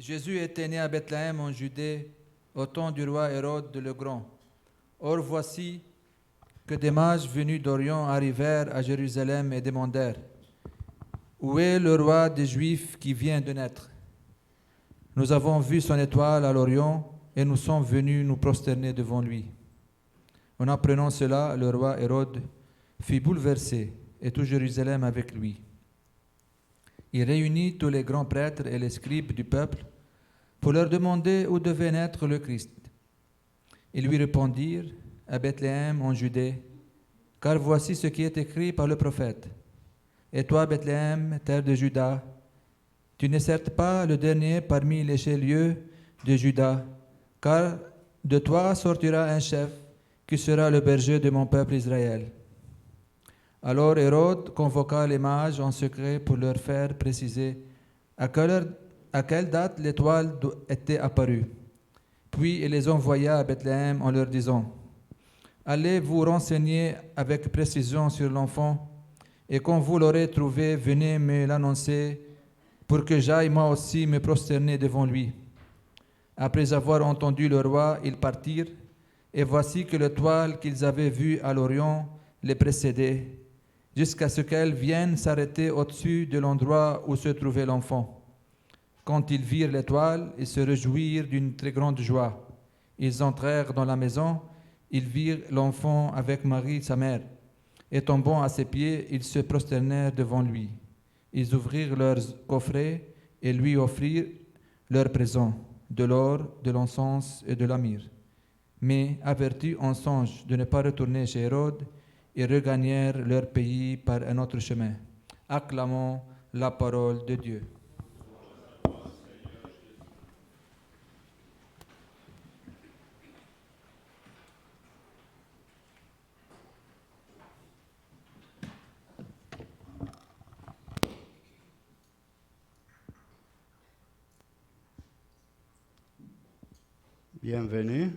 Jésus était né à Bethléem en Judée au temps du roi Hérode le Grand. Or voici que des mages venus d'Orient arrivèrent à Jérusalem et demandèrent: Où est le roi des Juifs qui vient de naître? Nous avons vu son étoile à l'Orient et nous sommes venus nous prosterner devant lui. En apprenant cela, le roi Hérode fut bouleversé et tout Jérusalem avec lui. Il réunit tous les grands prêtres et les scribes du peuple pour leur demander où devait naître le Christ. Ils lui répondirent: à Bethléem en Judée, car voici ce qui est écrit par le prophète. Et toi, Bethléem, terre de Juda, tu n'es certes pas le dernier parmi les chefs-lieux de Juda, car de toi sortira un chef qui sera le berger de mon peuple Israël. Alors Hérode convoqua les mages en secret pour leur faire préciser à quelle date l'étoile était apparue. Puis il les envoya à Bethléem en leur disant: Allez vous renseigner avec précision sur l'enfant, et quand vous l'aurez trouvé, venez me l'annoncer pour que j'aille moi aussi me prosterner devant lui. Après avoir entendu le roi, ils partirent, et voici que l'étoile qu'ils avaient vue à l'Orient les précédait, jusqu'à ce qu'elle vienne s'arrêter au-dessus de l'endroit où se trouvait l'enfant. Quand ils virent l'étoile, ils se réjouirent d'une très grande joie. Ils entrèrent dans la maison, ils virent l'enfant avec Marie, sa mère, et tombant à ses pieds, ils se prosternèrent devant lui. Ils ouvrirent leurs coffrets et lui offrirent leurs présents, de l'or, de l'encens et de la myrrhe. Mais, avertis en songe de ne pas retourner chez Hérode, ils regagnèrent leur pays par un autre chemin. Acclamons la parole de Dieu. Bienvenue.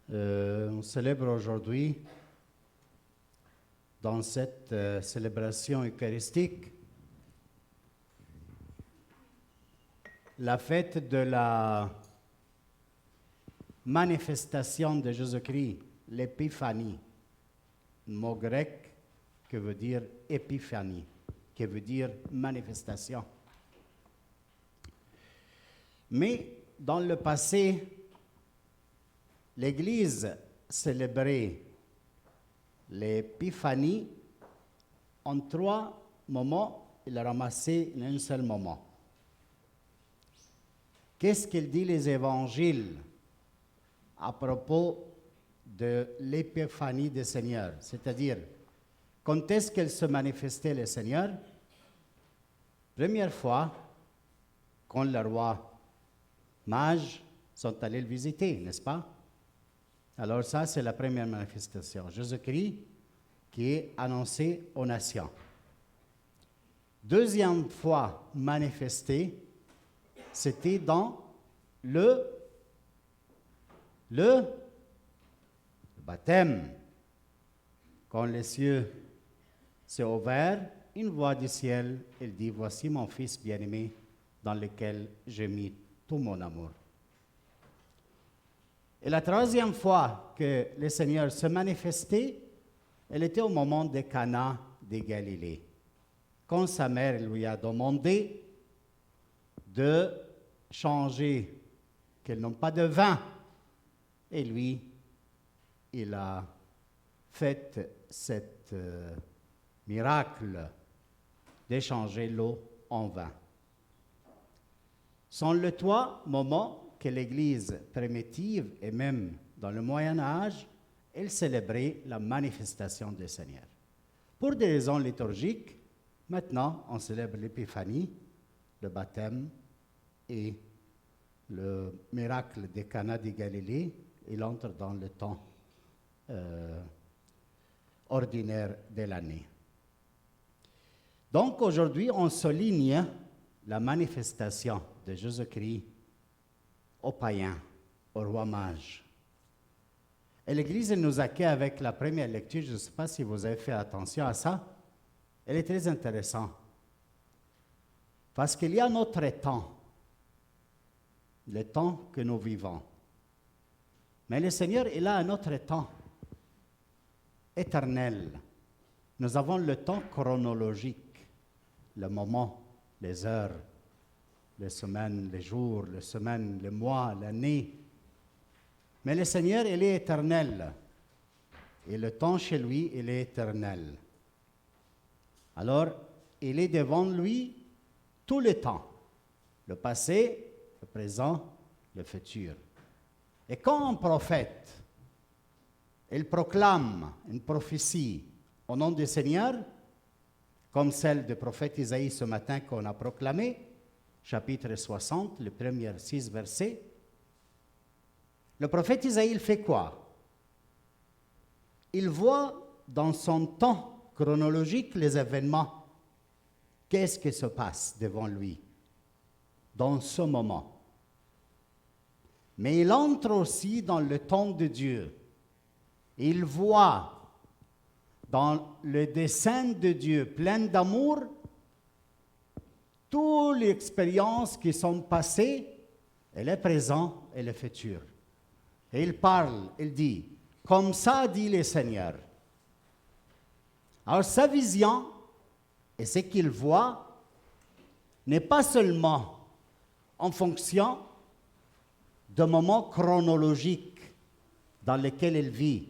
On célèbre aujourd'hui, dans cette célébration eucharistique, la fête de la manifestation de Jésus-Christ, l'épiphanie, un mot grec qui veut dire épiphanie, qui veut dire manifestation. Mais dans le passé, l'Église célébrait l'épiphanie en 3 moments et la ramassait en un seul moment. Qu'est-ce qu'il dit les évangiles à propos de l'épiphanie du Seigneur? C'est-à-dire, quand est-ce qu'elle se manifestait le Seigneur? Première fois, quand le roi mages sont allés le visiter, n'est-ce pas? Alors ça, c'est la première manifestation. Jésus-Christ qui est annoncé aux nations. Deuxième fois manifesté, c'était dans le baptême. Quand les cieux s'est ouverts, une voix du ciel, elle dit: Voici mon Fils bien-aimé, dans lequel j'ai mis tout mon amour. Et la troisième fois que le Seigneur se manifestait, elle était au moment de Cana de Galilée, quand sa mère lui a demandé de changer, qu'elle n'ont pas de vin. Et lui, il a fait cet miracle d'échanger l'eau en vin. Sont les 3 moments que l'Église primitive et même dans le Moyen Âge, elle célébrait la manifestation du Seigneur. Pour des raisons liturgiques, maintenant on célèbre l'épiphanie, le baptême et le miracle de Cana de Galilée. Il entre dans le temps ordinaire de l'année. Donc aujourd'hui, on souligne la manifestation de Jésus-Christ aux païens, aux rois mages. Et l'Église nous accueille avec la première lecture. Je ne sais pas si vous avez fait attention à ça. Elle est très intéressante. Parce qu'il y a notre temps, le temps que nous vivons. Mais le Seigneur, il a un autre temps, éternel. Nous avons le temps chronologique, le moment, les heures, les semaines, les jours, les semaines, les mois, l'année. Mais le Seigneur, il est éternel. Et le temps chez lui, il est éternel. Alors, il est devant lui tout le temps. Le passé, le présent, le futur. Et quand un prophète, il proclame une prophétie au nom du Seigneur, comme celle du prophète Isaïe ce matin qu'on a proclamée, chapitre 60, les premiers 6 versets, le prophète Isaïe, il fait quoi? Il voit dans son temps chronologique les événements. Qu'est-ce qui se passe devant lui dans ce moment? Mais il entre aussi dans le temps de Dieu. Il voit dans le dessein de Dieu plein d'amour toutes les expériences qui sont passées, et le présent et le futur. Et il parle, il dit, comme ça dit le Seigneur. Alors sa vision et ce qu'il voit n'est pas seulement en fonction de moments chronologiques dans lesquels il vit,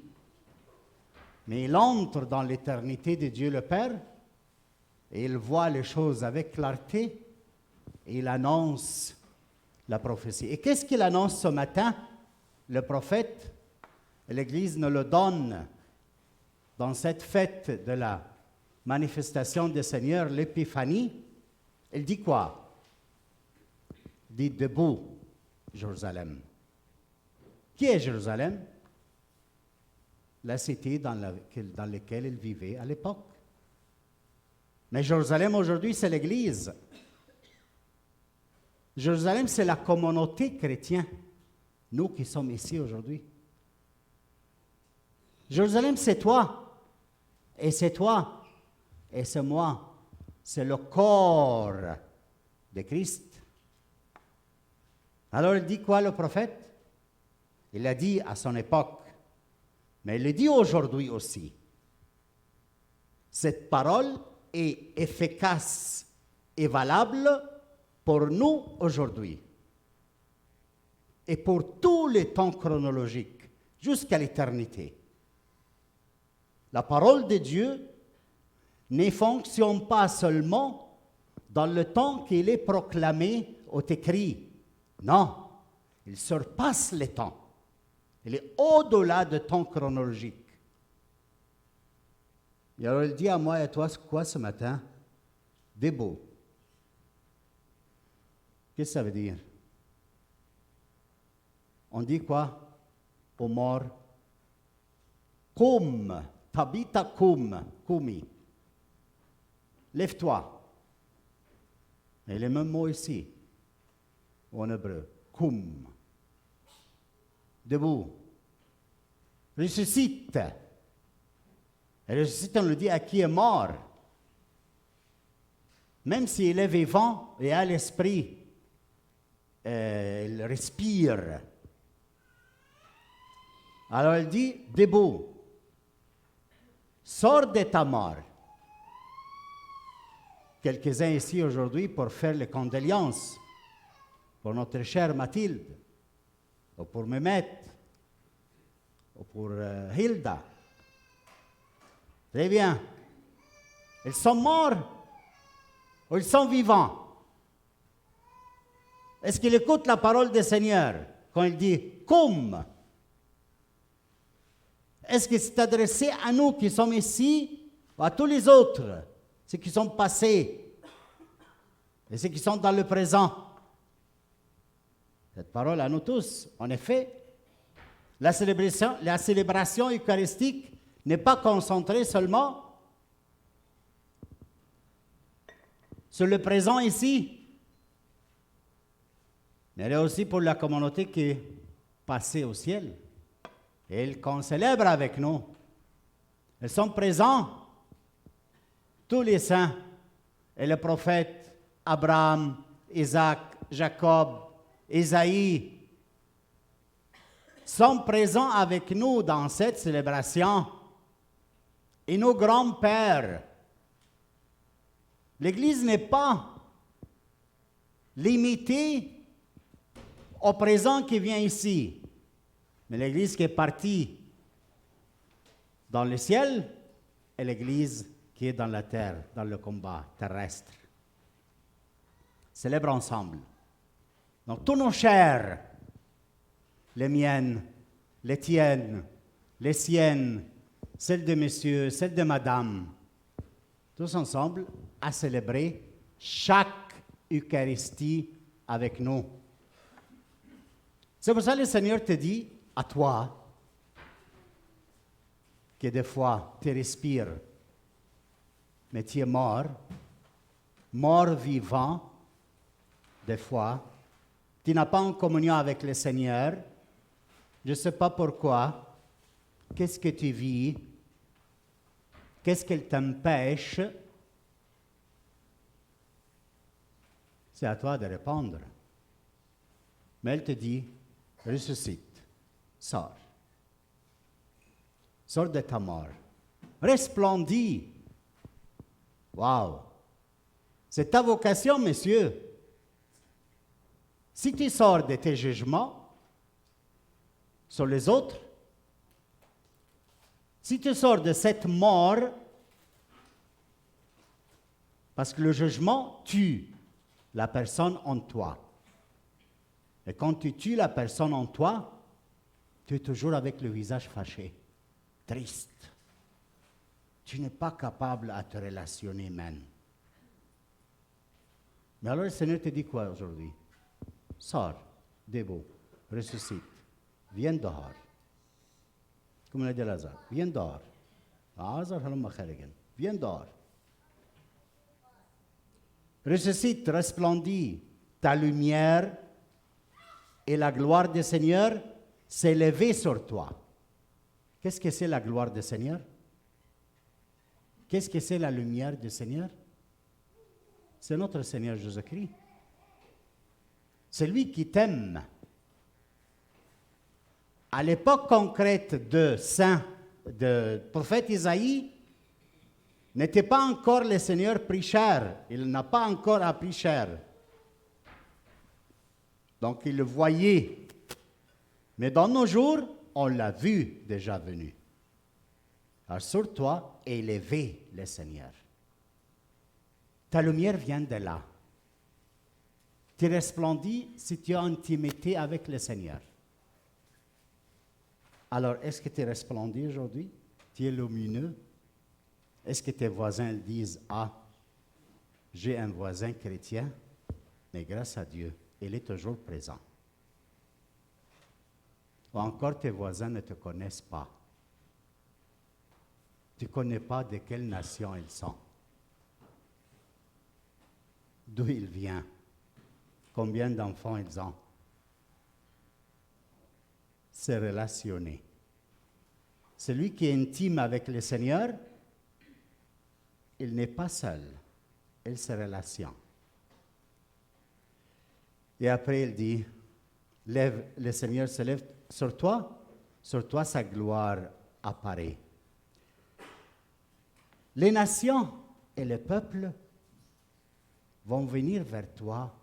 mais il entre dans l'éternité de Dieu le Père et il voit les choses avec clarté et il annonce la prophétie. Et qu'est-ce qu'il annonce ce matin? Le prophète, l'Église nous le donne dans cette fête de la manifestation du Seigneur, l'Épiphanie. Il dit quoi? Il dit debout, Jérusalem. Qui est Jérusalem? La cité dans laquelle il vivait à l'époque. Mais Jérusalem aujourd'hui, c'est l'Église. Jérusalem, c'est la communauté chrétienne, nous qui sommes ici aujourd'hui. Jérusalem, c'est toi, et c'est toi, et c'est moi. C'est le corps de Christ. Alors il dit quoi le prophète? Il l'a dit à son époque, mais il le dit aujourd'hui aussi. Cette parole est efficace et valable pour nous aujourd'hui et pour tous les temps chronologiques jusqu'à l'éternité. La parole de Dieu ne fonctionne pas seulement dans le temps qu'il est proclamé ou écrit. Non, il surpasse les temps. Il est au-delà du temps chronologique. Et alors il dit à moi et à toi quoi ce matin? Debout. Qu'est-ce que ça veut dire? On dit quoi aux morts? Koum, tabita koum, koumi. Lève-toi. Et le même mot ici, en hébreu, koum. Debout. Ressuscite. Et ressuscite, on le dit à qui est mort. Même s'il est vivant et a l'esprit, il respire. Alors il dit, debout. Sors de ta mort. Quelques-uns ici aujourd'hui pour faire les condoléances pour notre chère Mathilde, ou pour Mehmet, ou pour Hilda. Très bien. Ils sont morts ou ils sont vivants? Est-ce qu'ils écoutent la parole du Seigneur quand il dit « Comme » Est-ce qu'il s'est adressé à nous qui sommes ici ou à tous les autres, ceux qui sont passés et ceux qui sont dans le présent? Cette parole à nous tous. En effet, la célébration eucharistique n'est pas concentrée seulement sur le présent ici, mais elle est aussi pour la communauté qui est passée au ciel. Et qu'on célèbre avec nous. Ils sont présents, tous les saints et les prophètes Abraham, Isaac, Jacob, Isaïe, sont présents avec nous dans cette célébration. Et nos grands-pères. L'Église n'est pas limitée au présent qui vient ici, mais l'Église qui est partie dans le ciel est l'Église qui est dans la terre, dans le combat terrestre. Célèbre ensemble. Donc tous nos chers, les miennes, les tiennes, les siennes, celles de monsieur, celles de madame, tous ensemble à célébrer chaque Eucharistie avec nous. C'est pour ça que le Seigneur te dit à toi, que des fois tu respires, mais tu es mort vivant, des fois, tu n'as pas en communion avec le Seigneur, je ne sais pas pourquoi. Qu'est-ce que tu vis? Qu'est-ce qu'il t'empêche? C'est à toi de répondre. Mais elle te dit, ressuscite, sors. Sors de ta mort. Resplendis. Waouh! C'est ta vocation, messieurs. Si tu sors de tes jugements sur les autres, si tu sors de cette mort, parce que le jugement tue la personne en toi. Et quand tu tues la personne en toi, tu es toujours avec le visage fâché, triste. Tu n'es pas capable à te relationner même. Mais alors le Seigneur te dit quoi aujourd'hui? Sors, debout, ressuscite, viens dehors. Comme l'a dit Lazare, viens dehors. Viens dehors. Ressuscite, resplendis, ta lumière et la gloire du Seigneur s'est levée sur toi. Qu'est-ce que c'est la gloire du Seigneur? Qu'est-ce que c'est la lumière du Seigneur? C'est notre Seigneur Jésus-Christ. C'est lui qui t'aime. À l'époque concrète de prophète Isaïe, n'était pas encore le Seigneur pris cher. Il n'a pas encore appris cher. Donc il le voyait. Mais dans nos jours, on l'a vu déjà venu. Alors sur toi, élevé le Seigneur. Ta lumière vient de là. Tu resplendis si tu as intimité avec le Seigneur. Alors, est-ce que tu resplendis aujourd'hui? Tu es lumineux? Est-ce que tes voisins disent, « Ah, j'ai un voisin chrétien, mais grâce à Dieu, il est toujours présent. » Ou encore tes voisins ne te connaissent pas. Tu ne connais pas de quelle nation ils sont. D'où ils viennent. Combien d'enfants ils ont. Se relationner. Celui qui est intime avec le Seigneur, il n'est pas seul, il se relationne. Et après il dit, le Seigneur se lève sur toi sa gloire apparaît. Les nations et les peuples vont venir vers toi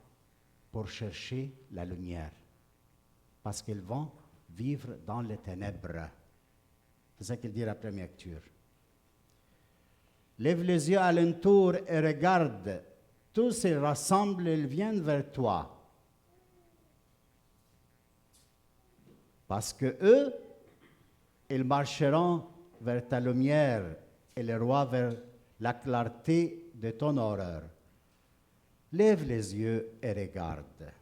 pour chercher la lumière, parce qu'ils vont vivre dans les ténèbres. C'est ça qu'il dit à la première lecture. Lève les yeux alentour et regarde. Tous se rassemblent, ils viennent vers toi. Parce que eux, ils marcheront vers ta lumière et le roi vers la clarté de ton horreur. Lève les yeux et regarde.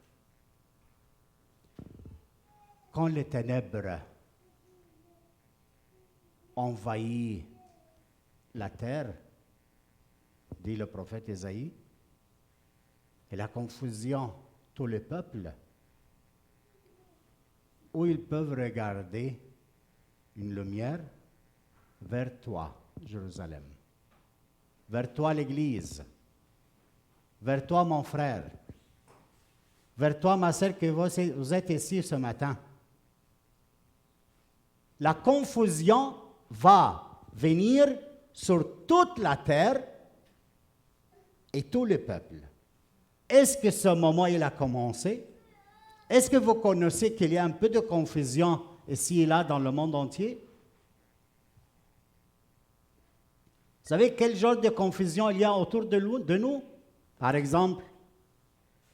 Quand les ténèbres envahissent la terre, dit le prophète Isaïe, et la confusion, tout le peuple, où ils peuvent regarder une lumière vers toi, Jérusalem, vers toi, l'Église. vers toi, mon frère, vers toi, ma sœur, que vous êtes ici ce matin. La confusion va venir sur toute la terre et tout le peuple. Est-ce que ce moment, il a commencé? Est-ce que vous connaissez qu'il y a un peu de confusion ici et là dans le monde entier? Vous savez quel genre de confusion il y a autour de nous? Par exemple,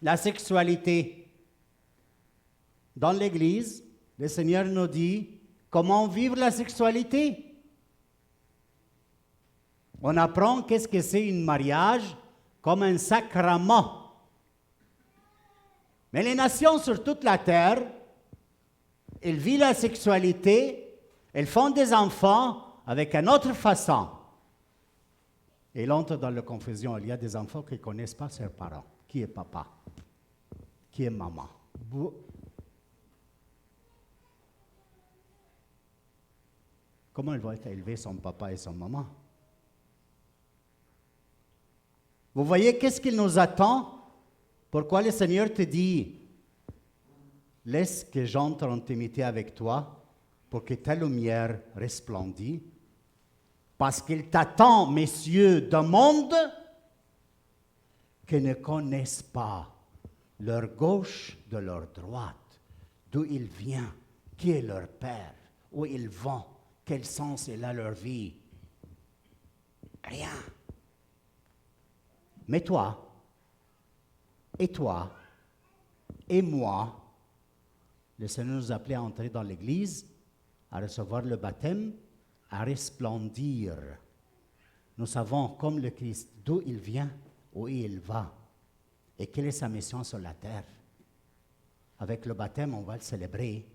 la sexualité. Dans l'Église, le Seigneur nous dit comment vivre la sexualité. On apprend qu'est-ce que c'est un mariage comme un sacrement. Mais les nations sur toute la terre, elles vivent la sexualité, elles font des enfants avec une autre façon. Et ils entrent dans la confusion. Il y a des enfants qui ne connaissent pas leurs parents. Qui est papa? Qui est maman? Comment il va être élevé, son papa et son maman? Vous voyez qu'est-ce qu'il nous attend? Pourquoi le Seigneur te dit, laisse que j'entre en intimité avec toi pour que ta lumière resplendisse? Parce qu'il t'attend, messieurs, d'un monde qui ne connaissent pas leur gauche de leur droite, d'où il vient, qui est leur père, où ils vont, quel sens il a leur vie. Rien. Mais toi, et moi, le Seigneur nous appelait à entrer dans l'Église, à recevoir le baptême, à resplendir. Nous savons, comme le Christ, d'où il vient, où il va, et quelle est sa mission sur la terre. Avec le baptême, on va le célébrer.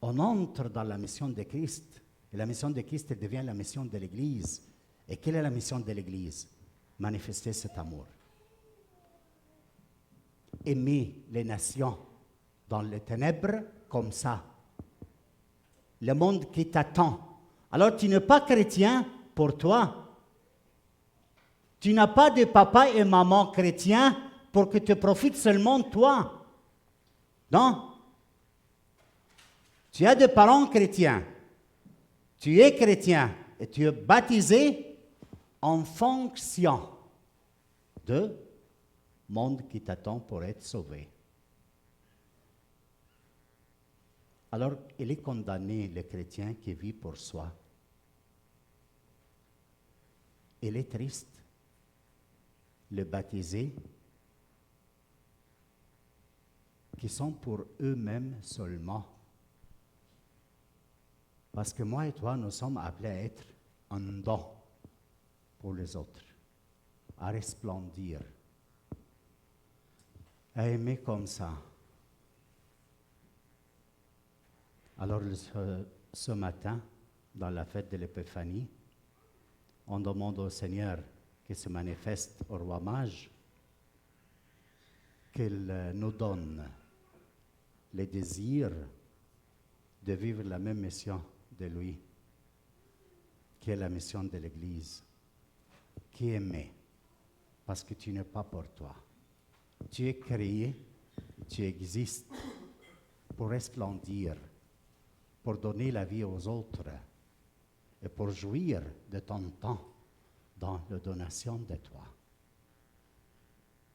On entre dans la mission de Christ, et la mission de Christ devient la mission de l'Église. Et quelle est la mission de l'Église? Manifester cet amour. Aimer les nations dans les ténèbres comme ça. Le monde qui t'attend. Alors tu n'es pas chrétien pour toi. Tu n'as pas de papa et maman chrétiens pour que tu profites seulement de toi. Non. Tu as des parents chrétiens. Tu es chrétien et tu es baptisé en fonction de monde qui t'attend pour être sauvé. Alors, il est condamné, le chrétien qui vit pour soi. Il est triste, le baptisé, qui sont pour eux-mêmes seulement. Parce que moi et toi, nous sommes appelés à être un don pour les autres, à resplendir, à aimer comme ça. Alors, ce matin, dans la fête de l'Épiphanie, on demande au Seigneur qu'il se manifeste au roi mage, qu'il nous donne le désir de vivre la même mission de lui, qui est la mission de l'Église, qui est aimé, parce que tu n'es pas pour toi. Tu es créé, tu existes pour resplendir, pour donner la vie aux autres et pour jouir de ton temps dans la donation de toi.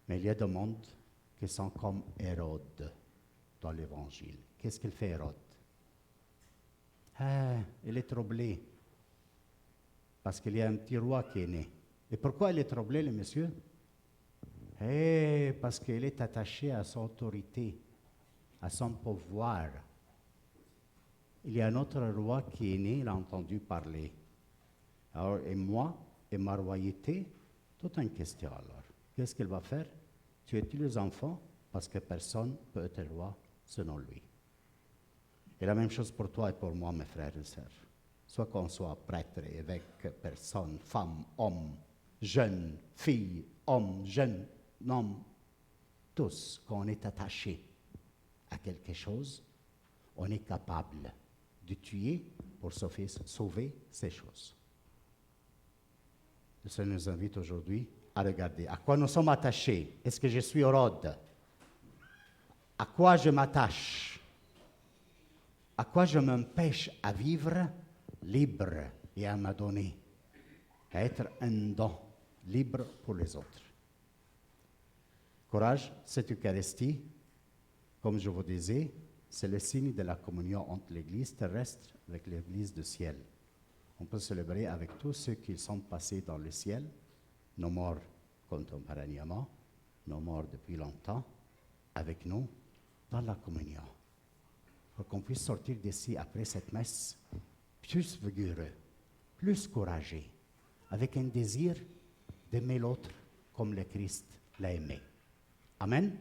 Mais il y a des mondes qui sont comme Hérode dans l'Évangile. Qu'est-ce qu'il fait, Hérode? Il est troublé parce qu'il y a un petit roi qui est né. Et pourquoi il est troublé, le monsieur? Parce qu'il est attaché à son autorité, à son pouvoir. Il y a un autre roi qui est né, il a entendu parler. Alors, et moi, et ma royauté, toute une question alors. Qu'est-ce qu'il va faire? Tuer tous les enfants, parce que personne ne peut être roi selon lui. Et la même chose pour toi et pour moi, mes frères et sœurs. Soit qu'on soit prêtre, évêque, personne, femme, homme, jeune, fille, homme, jeune, homme, tous, quand on est attaché à quelque chose, on est capable de tuer pour sauver ces choses. Le Seigneur nous invite aujourd'hui à regarder. À quoi nous sommes attachés? Est-ce que je suis Hérode? À quoi je m'attache? À quoi je m'empêche à vivre libre et à me donner, à être un don libre pour les autres? Courage, cette Eucharistie, comme je vous disais, c'est le signe de la communion entre l'Église terrestre avec l'Église du ciel. On peut célébrer avec tous ceux qui sont passés dans le ciel, nos morts contemporanément, nos morts depuis longtemps, avec nous dans la communion. Pour qu'on puisse sortir d'ici après cette messe plus vigoureux, plus courageux, avec un désir d'aimer l'autre comme le Christ l'a aimé. Amen.